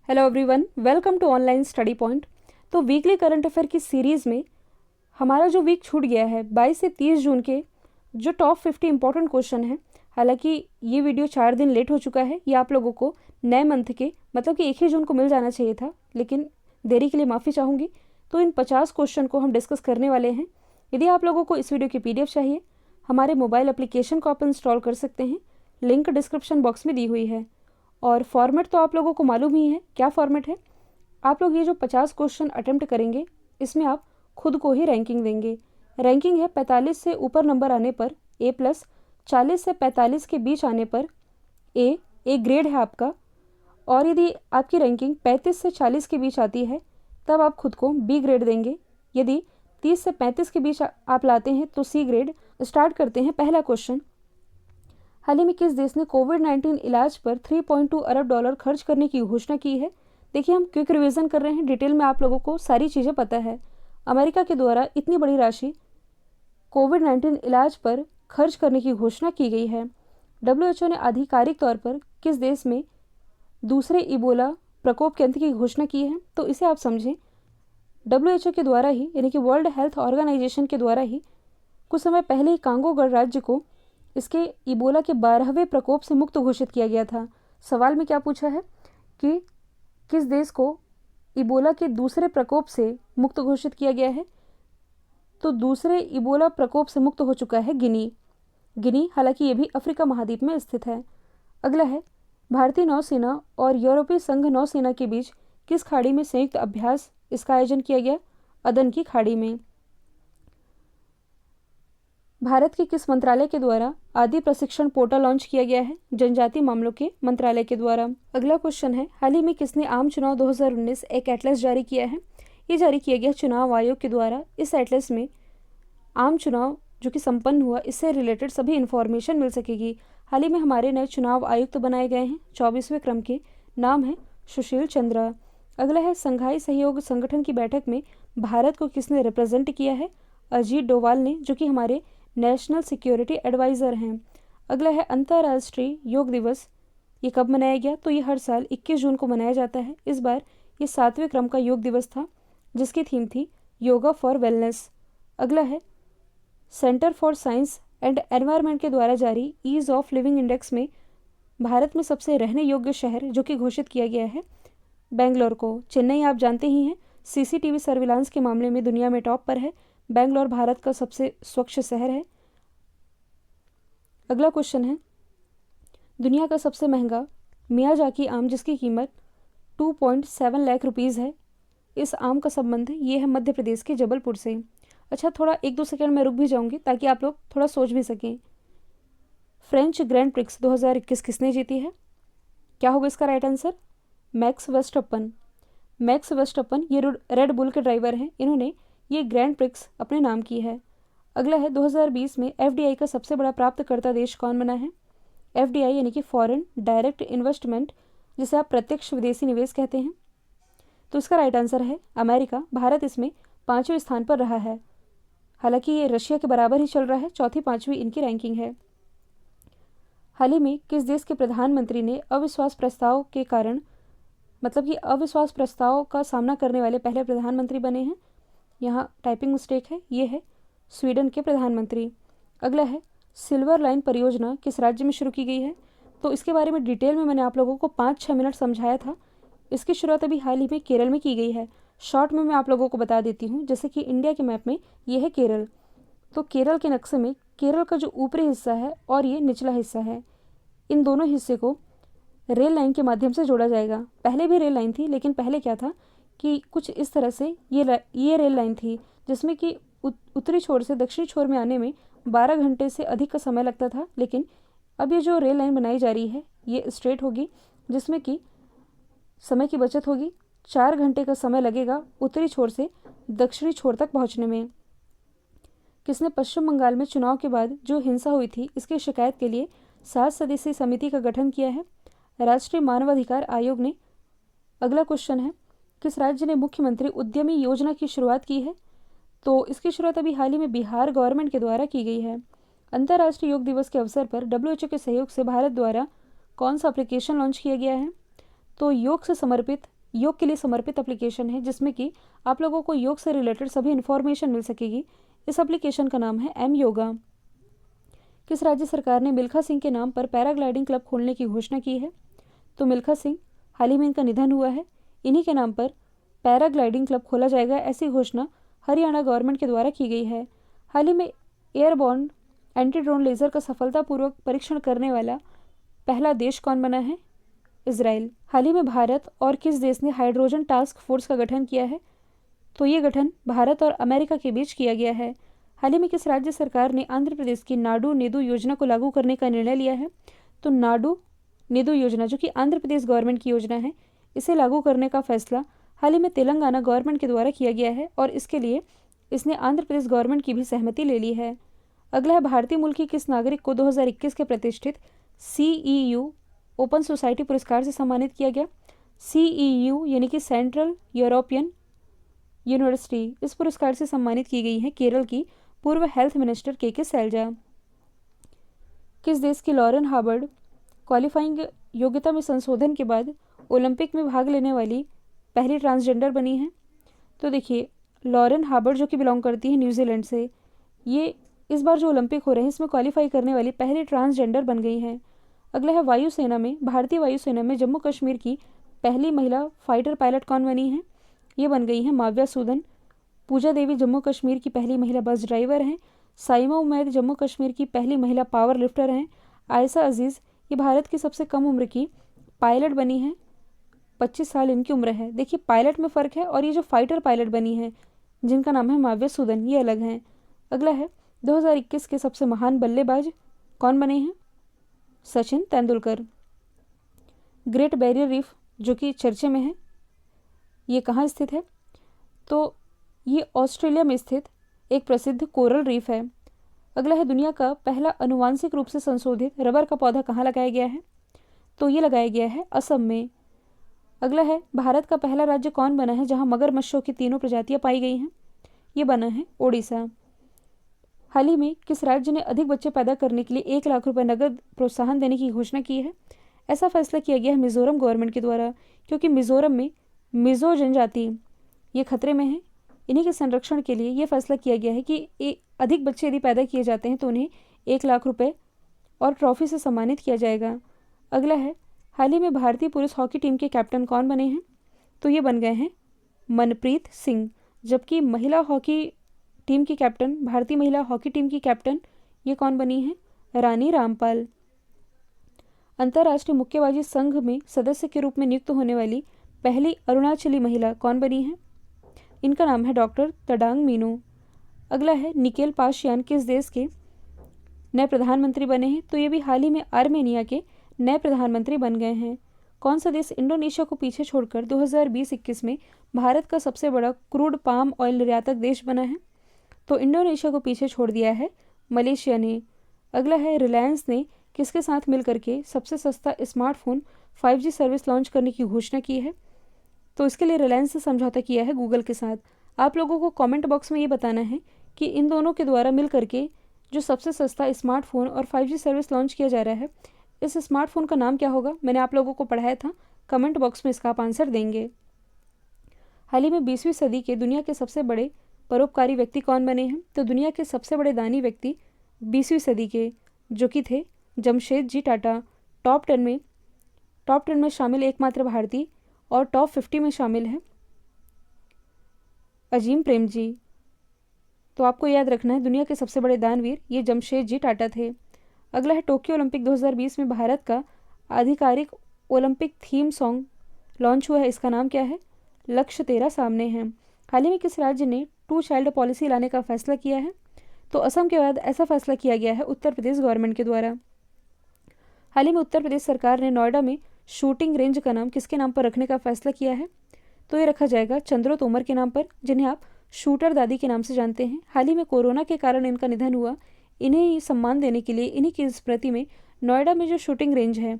Hello everyone, welcome to online study point. तो weekly current affair की series में हमारा जो वीक छूट गया है 22 से 30 जून के जो टॉप 50 इंपॉर्टेंट क्वेश्चन है। हालांकि ये वीडियो 4 दिन लेट हो चुका है। ये आप लोगों को नए मंथ के मतलब कि 1 ही जून को मिल जाना चाहिए था, लेकिन देरी के लिए माफ़ी चाहूँगी। तो इन 50 क्वेश्चन को हम डिस्कस करने वाले हैं। यदि आप लोगों को इस वीडियो की PDF चाहिए, हमारे मोबाइल एप्लीकेशन को आप इंस्टॉल कर सकते हैं। लिंक डिस्क्रिप्शन बॉक्स में दी हुई है। और फॉर्मेट तो आप लोगों को मालूम ही है क्या फॉर्मेट है। आप लोग ये जो 50 क्वेश्चन अटेम्प्ट करेंगे, इसमें आप खुद को ही रैंकिंग देंगे। रैंकिंग है 45 से ऊपर नंबर आने पर A+, 40 से 45 के बीच आने पर ए ग्रेड है आपका। और यदि आपकी रैंकिंग 35 से 40 के बीच आती है तब आप खुद को B ग्रेड देंगे। यदि 30 से 35 के बीच आप लाते हैं तो C ग्रेड। स्टार्ट करते हैं। पहला क्वेश्चन, हाल ही में किस देश ने कोविड-19 इलाज पर 3.2 अरब डॉलर खर्च करने की घोषणा की है। देखिए, हम क्विक रिवीजन कर रहे हैं, डिटेल में आप लोगों को सारी चीज़ें पता है। अमेरिका के द्वारा इतनी बड़ी राशि कोविड-19 इलाज पर खर्च करने की घोषणा की गई है। WHO ने आधिकारिक तौर पर किस देश में दूसरे इबोला प्रकोप के अंत की घोषणा की है, तो इसे आप समझें। WHO के द्वारा ही, यानी कि वर्ल्ड हेल्थ ऑर्गेनाइजेशन के द्वारा ही कुछ समय पहले ही कांगो गणराज्य को इसके इबोला के 12वें प्रकोप से मुक्त घोषित किया गया था। सवाल में क्या पूछा है कि किस देश को इबोला के दूसरे प्रकोप से मुक्त घोषित किया गया है, तो दूसरे इबोला प्रकोप से मुक्त हो चुका है गिनी। हालांकि ये भी अफ्रीका महाद्वीप में स्थित है। अगला है, भारतीय नौसेना और यूरोपीय संघ नौसेना के बीच किस खाड़ी में संयुक्त अभ्यास इसका आयोजन किया गया। अदन की खाड़ी में। भारत के किस मंत्रालय के द्वारा आदि प्रशिक्षण पोर्टल लॉन्च किया गया है। जनजातीय मामलों के मंत्रालय के द्वारा। अगला क्वेश्चन है, हाल ही में किसने आम चुनाव 2019 एक एटलस जारी किया है। ये जारी किया गया चुनाव आयोग के द्वारा। इस एटलस में आम चुनाव जो कि संपन्न हुआ, इससे रिलेटेड सभी इन्फॉर्मेशन मिल सकेगी। हाल ही में हमारे नए चुनाव आयुक्त बनाए गए हैं, 24वें क्रम के। नाम है सुशील चंद्रा। अगला है, संघाई सहयोग संगठन की बैठक में भारत को किसने रिप्रेजेंट किया है। अजीत डोवाल ने, जो कि हमारे नेशनल सिक्योरिटी एडवाइज़र हैं। अगला है, अंतर्राष्ट्रीय योग दिवस ये कब मनाया गया, तो ये हर साल 21 जून को मनाया जाता है। इस बार ये 7वें क्रम का योग दिवस था, जिसकी थीम थी योगा फॉर वेलनेस। अगला है, centre for science and environment के द्वारा जारी ईज ऑफ लिविंग इंडेक्स में भारत में सबसे रहने योग्य शहर जो कि घोषित किया गया है बेंगलोर को। चेन्नई आप जानते ही हैं, CCTV सर्विलांस के मामले में दुनिया में टॉप पर है। बेंगलोर भारत का सबसे स्वच्छ शहर है। अगला क्वेश्चन है, दुनिया का सबसे महंगा मियाजाकी आम जिसकी कीमत 2.7 लाख रुपीज़ है, इस आम का संबंध ये है मध्य प्रदेश के जबलपुर से। अच्छा, थोड़ा 1-2 सेकंड में रुक भी जाऊंगी ताकि आप लोग थोड़ा सोच भी सकें। फ्रेंच ग्रैंड प्रिक्स 2021 किसने जीती है। क्या होगा इसका राइट आंसर। मैक्स वर्स्टप्पन। मैक्स वर्स्टप्पन ये रेड बुल के ड्राइवर हैं। इन्होंने ये ग्रैंड प्रिक्स अपने नाम की है। अगला है, 2020 में FDI का सबसे बड़ा प्राप्तकर्ता देश कौन बना है। FDI यानी कि फॉरेन डायरेक्ट इन्वेस्टमेंट, जिसे आप प्रत्यक्ष विदेशी निवेश कहते हैं। तो इसका राइट आंसर है अमेरिका। भारत इसमें 5वें स्थान पर रहा है। हालांकि ये रशिया के बराबर ही चल रहा है, 4वीं-5वीं इनकी रैंकिंग है। हाल ही में किस देश के प्रधानमंत्री ने अविश्वास प्रस्ताव के कारण, मतलब कि अविश्वास प्रस्ताव का सामना करने वाले पहले प्रधानमंत्री बने हैं। यहाँ टाइपिंग मिस्टेक है, ये है स्वीडन के प्रधानमंत्री। अगला है, सिल्वर लाइन परियोजना किस राज्य में शुरू की गई है, तो इसके बारे में डिटेल में मैंने आप लोगों को 5-6 मिनट समझाया था। इसकी शुरुआत अभी हाल ही में केरल में की गई है। शॉर्ट में मैं आप लोगों को बता देती हूँ, जैसे कि इंडिया के मैप में ये है केरल। तो केरल के नक्शे में केरल का जो ऊपरी हिस्सा है और ये निचला हिस्सा है, इन दोनों हिस्से को रेल लाइन के माध्यम से जोड़ा जाएगा। पहले भी रेल लाइन थी, लेकिन पहले क्या था कि कुछ इस तरह से ये रेल लाइन थी, जिसमें कि उत्तरी छोर से दक्षिणी छोर में आने में 12 घंटे से अधिक का समय लगता था। लेकिन अब ये जो रेल लाइन बनाई जा रही है ये स्ट्रेट होगी, जिसमें कि समय की बचत होगी। 4 घंटे का समय लगेगा उत्तरी छोर से दक्षिणी छोर तक पहुँचने में। किसने पश्चिम बंगाल में चुनाव के बाद जो हिंसा हुई थी इसकी शिकायत के लिए 7 सदस्यीय समिति का गठन किया है। राष्ट्रीय मानवाधिकार आयोग ने। अगला क्वेश्चन है, किस राज्य ने मुख्यमंत्री उद्यमी योजना की शुरुआत की है, तो इसकी शुरुआत अभी हाल ही में बिहार गवर्नमेंट के द्वारा की गई है। अंतर्राष्ट्रीय योग दिवस के अवसर पर WHO के सहयोग से भारत द्वारा कौन सा एप्लीकेशन लॉन्च किया गया है, तो योग के लिए समर्पित एप्लीकेशन है जिसमें कि आप लोगों को योग से रिलेटेड सभी इन्फॉर्मेशन मिल सकेगी। इस एप्लीकेशन का नाम है एम योगा। किस राज्य सरकार ने मिल्खा सिंह के नाम पर पैराग्लाइडिंग क्लब खोलने की घोषणा की है? तो मिल्खा सिंह, हाल ही में इनका निधन हुआ है, इन्हीं के नाम पर पैराग्लाइडिंग क्लब खोला जाएगा, ऐसी घोषणा हरियाणा गवर्नमेंट के द्वारा की गई है। हाल ही में एयरबॉर्न एंटी ड्रोन लेज़र का सफलतापूर्वक परीक्षण करने वाला पहला देश कौन बना है? इजराइल। हाल ही में भारत और किस देश ने हाइड्रोजन टास्क फोर्स का गठन किया है? तो ये गठन भारत और अमेरिका के बीच किया गया है। हाल ही में किस राज्य सरकार ने आंध्र प्रदेश की नाडू नेदू योजना को लागू करने का निर्णय लिया है? तो नाडू नेदू योजना, जो कि आंध्र प्रदेश गवर्नमेंट की योजना है, इसे लागू करने का फैसला हाल ही में तेलंगाना गवर्नमेंट के द्वारा किया गया है और इसके लिए इसने आंध्र प्रदेश गवर्नमेंट की भी सहमति ले ली है। अगला है, भारतीय मूल की किस नागरिक को 2021 के प्रतिष्ठित CEU ओपन सोसाइटी पुरस्कार से सम्मानित किया गया? CEU यानी कि सेंट्रल यूरोपियन यूनिवर्सिटी, इस पुरस्कार से सम्मानित की गई है केरल की पूर्व हेल्थ मिनिस्टर के सैलजा। किस देश की लॉरेन हार्बर्ड क्वालिफाइंग योग्यता में संशोधन के बाद ओलंपिक में भाग लेने वाली पहली ट्रांसजेंडर बनी है? तो देखिए, लॉरेन हार्बर्ड जो कि बिलोंग करती है न्यूजीलैंड से, ये इस बार जो ओलंपिक हो रहे हैं इसमें क्वालिफाई करने वाली पहली ट्रांसजेंडर बन गई हैं। अगला है, वायुसेना में भारतीय वायुसेना में जम्मू कश्मीर की पहली महिला फाइटर पायलट कौन बनी है? ये बन गई हैं माव्या सूदन। पूजा देवी जम्मू कश्मीर की पहली महिला बस ड्राइवर हैं। साइमा उमैद जम्मू कश्मीर की पहली महिला पावर लिफ्टर हैं। आयशा अजीज़ ये भारत की सबसे कम उम्र की पायलट बनी है, 25 साल इनकी उम्र है। देखिए, पायलट में फ़र्क है और ये जो फाइटर पायलट बनी है जिनका नाम है माव्या सूदन, ये अलग हैं। अगला है, 2021 के सबसे महान बल्लेबाज कौन बने हैं? Sachin Tendulkar. Great barrier reef जो कि चर्चे में है, ये कहाँ स्थित है? तो ये ऑस्ट्रेलिया में स्थित एक प्रसिद्ध कोरल रीफ है। अगला है, दुनिया का पहला अनुवांशिक रूप से संशोधित रबर का पौधा कहाँ लगाया गया है? तो ये लगाया गया है असम में। अगला है, भारत का पहला राज्य कौन बना है जहाँ मगरमच्छों की तीनों प्रजातियाँ पाई गई हैं? ये बना है ओडिशा। हाल ही में किस राज्य ने अधिक बच्चे पैदा करने के लिए 1 लाख रुपए नगद प्रोत्साहन देने की घोषणा की है? ऐसा फैसला किया गया है मिजोरम गवर्नमेंट के द्वारा, क्योंकि मिजोरम में मिजो जनजाति ये खतरे में है। इन्हीं के संरक्षण के लिए यह फैसला किया गया है कि अधिक बच्चे यदि पैदा किए जाते हैं तो उन्हें 1 लाख रुपए और ट्रॉफी से सम्मानित किया जाएगा। अगला है, हाल ही में भारतीय पुरुष हॉकी टीम के कैप्टन कौन बने हैं? तो ये बन गए हैं मनप्रीत सिंह। जबकि महिला हॉकी टीम की कैप्टन, भारतीय महिला हॉकी टीम की कैप्टन ये कौन बनी है? रानी रामपाल। अंतर्राष्ट्रीय मुक्केबाजी संघ में सदस्य के रूप में नियुक्त होने वाली पहली अरुणाचली महिला कौन बनी है? इनका नाम है डॉक्टर तडांग मीनू। अगला है, निकेल पाशयान किस देश के नए प्रधानमंत्री बने हैं? तो ये भी हाल ही में आर्मेनिया के नए प्रधानमंत्री बन गए हैं। कौन सा देश इंडोनेशिया को पीछे छोड़कर 2020-21 में भारत का सबसे बड़ा क्रूड पाम ऑयल निर्यातक देश बना है? तो इंडोनेशिया को पीछे छोड़ दिया है मलेशिया ने। अगला है, रिलायंस ने किसके साथ मिलकर के सबसे सस्ता स्मार्टफोन 5G सर्विस लॉन्च करने की घोषणा की है? तो इसके लिए रिलायंस से समझौता किया है गूगल के साथ। आप लोगों को कमेंट बॉक्स में ये बताना है कि इन दोनों के द्वारा मिल करके जो सबसे सस्ता स्मार्टफोन और 5G सर्विस लॉन्च किया जा रहा है, इस स्मार्टफोन का नाम क्या होगा? मैंने आप लोगों को पढ़ाया था, कमेंट बॉक्स में इसका आप आंसर देंगे। हाल ही में 20वीं सदी के दुनिया के सबसे बड़े परोपकारी व्यक्ति कौन बने हैं? तो दुनिया के सबसे बड़े दानी व्यक्ति 20वीं सदी के जो कि थे जमशेदजी टाटा। टॉप 10 में शामिल एकमात्र भारतीय और टॉप 50 में शामिल है अजीम प्रेमजी। तो आपको याद रखना है, दुनिया के सबसे बड़े दानवीर ये जमशेदजी टाटा थे। अगला है, टोक्यो ओलंपिक 2020 में भारत का आधिकारिक ओलंपिक थीम सॉन्ग लॉन्च हुआ है, इसका नाम क्या है? लक्ष्य तेरा सामने है। हाल ही में किस राज्य ने 2 चाइल्ड पॉलिसी लाने का फैसला किया है? तो असम के बाद ऐसा फैसला किया गया है उत्तर प्रदेश गवर्नमेंट के द्वारा। हाल ही में उत्तर प्रदेश सरकार ने नोएडा में शूटिंग रेंज का नाम किसके नाम पर रखने का फैसला किया है? तो ये रखा जाएगा चंद्रो तोमर के नाम पर, जिन्हें आप शूटर दादी के नाम से जानते हैं। हाल ही में कोरोना के कारण इनका निधन हुआ, इन्हें सम्मान देने के लिए इन्हीं की स्मृति में नोएडा में जो शूटिंग रेंज है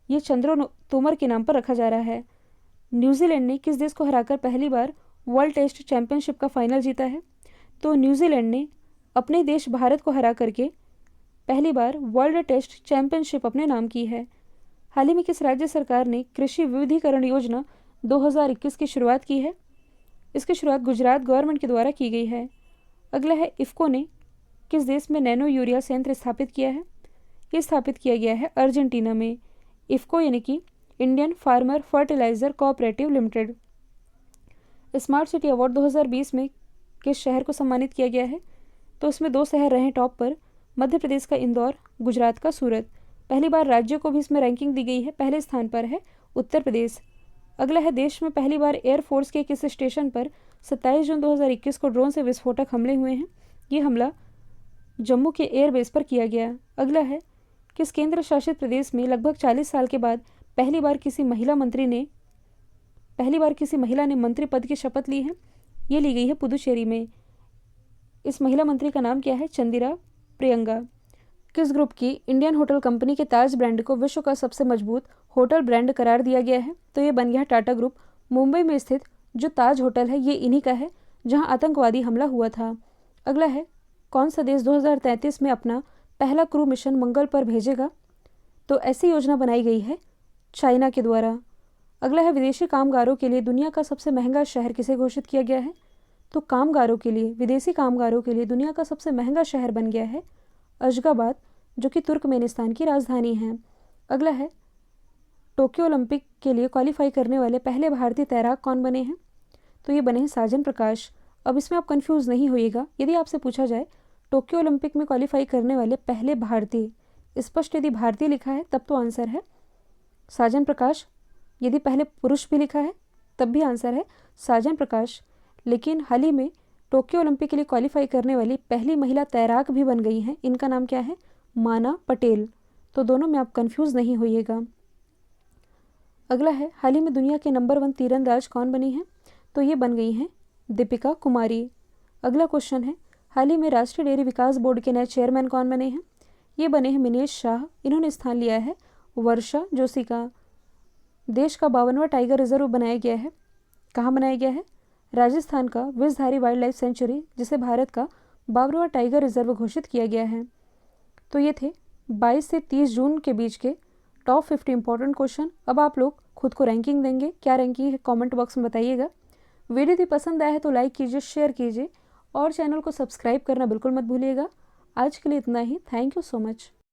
ये चंद्रो तोमर के नाम पर रखा जा रहा है। न्यूजीलैंड ने किस देश को हराकर पहली बार वर्ल्ड टेस्ट चैंपियनशिप का फाइनल जीता है? तो न्यूजीलैंड ने अपने देश भारत को हरा करके पहली बार वर्ल्ड टेस्ट चैंपियनशिप अपने नाम की है। हाल ही में किस राज्य सरकार ने कृषि विविधीकरण योजना 2021 की शुरुआत की है? इसकी शुरुआत गुजरात गवर्नमेंट के द्वारा की गई है। अगला है इफ़को ने किस देश में नैनो यूरिया संयंत्र स्थापित किया है? ये स्थापित किया गया है अर्जेंटीना में। इफ़को यानी कि Indian Farmer Fertiliser Cooperative Limited. Smart City Award 2020 में किस शहर को सम्मानित किया गया है? तो इसमें 2 शहर रहे टॉप पर, मध्य प्रदेश का इंदौर, गुजरात का सूरत। पहली बार राज्यों को भी इसमें रैंकिंग दी गई है। पहले स्थान पर है उत्तर प्रदेश। अगला है देश में पहली बार एयरफोर्स के किस स्टेशन पर 27 जून 2021 को ड्रोन से विस्फोटक हमले हुए हैं? ये हमला जम्मू के एयरबेस पर किया गया। अगला है किस केंद्र शासित प्रदेश में लगभग 40 साल के बाद पहली बार किसी महिला ने मंत्री पद की शपथ ली है? ये ली गई है पुदुचेरी में। इस महिला मंत्री का नाम क्या है? चंदिरा प्रियंका। किस ग्रुप की इंडियन होटल कंपनी के ताज ब्रांड को विश्व का सबसे मजबूत होटल ब्रांड करार दिया गया है? तो ये बन गया टाटा ग्रुप। मुंबई में स्थित जो ताज होटल है ये इन्हीं का है जहां आतंकवादी हमला हुआ था। अगला है कौन सा देश 2033 में अपना पहला क्रू मिशन मंगल पर भेजेगा? तो ऐसी योजना बनाई गई है चाइना के द्वारा। अगला है विदेशी कामगारों के लिए दुनिया का सबसे महंगा शहर किसे घोषित किया गया है? तो विदेशी कामगारों के लिए दुनिया का सबसे महंगा शहर बन गया है अशगाबाद, जो कि तुर्कमेनिस्तान की राजधानी है। अगला है टोक्यो ओलंपिक के लिए क्वालिफाई करने वाले पहले भारतीय तैराक कौन बने हैं? तो ये बने हैं साजन प्रकाश। अब इसमें आप कंफ्यूज नहीं होइएगा। यदि आपसे पूछा जाए टोक्यो ओलंपिक में क्वालिफाई करने वाले पहले भारतीय, स्पष्ट यदि भारतीय लिखा है तब तो आंसर है साजन प्रकाश। यदि पहले पुरुष भी लिखा है तब भी आंसर है साजन प्रकाश। लेकिन हाल ही में टोक्यो ओलंपिक के लिए क्वालिफाई करने वाली पहली महिला तैराक भी बन गई हैं। इनका नाम क्या है? माना पटेल। तो दोनों में आप कंफ्यूज नहीं होइएगा। अगला है हाल ही में दुनिया के नंबर 1 तीरंदाज कौन बनी है? तो ये बन गई हैं दीपिका कुमारी। अगला क्वेश्चन है हाल ही में राष्ट्रीय डेयरी विकास बोर्ड के नए चेयरमैन कौन बने हैं? ये बने हैं मिनेश शाह। इन्होंने स्थान लिया है वर्षा जोशी का। देश का 52वां टाइगर रिजर्व बनाया गया है। कहाँ बनाया गया है? राजस्थान का विषधारी वाइल्ड लाइफ सेंचुरी, जिसे भारत का 52वां टाइगर रिजर्व घोषित किया गया है। तो ये थे 22 से 30 जून के बीच के टॉप 50 इंपॉर्टेंट क्वेश्चन। अब आप लोग खुद को रैंकिंग देंगे। क्या रैंकिंग है कमेंट बॉक्स में बताइएगा। वीडियो यदि पसंद आया है तो लाइक कीजिए, शेयर कीजिए और चैनल को सब्सक्राइब करना बिल्कुल मत भूलिएगा। आज के लिए इतना ही। Thank you so much.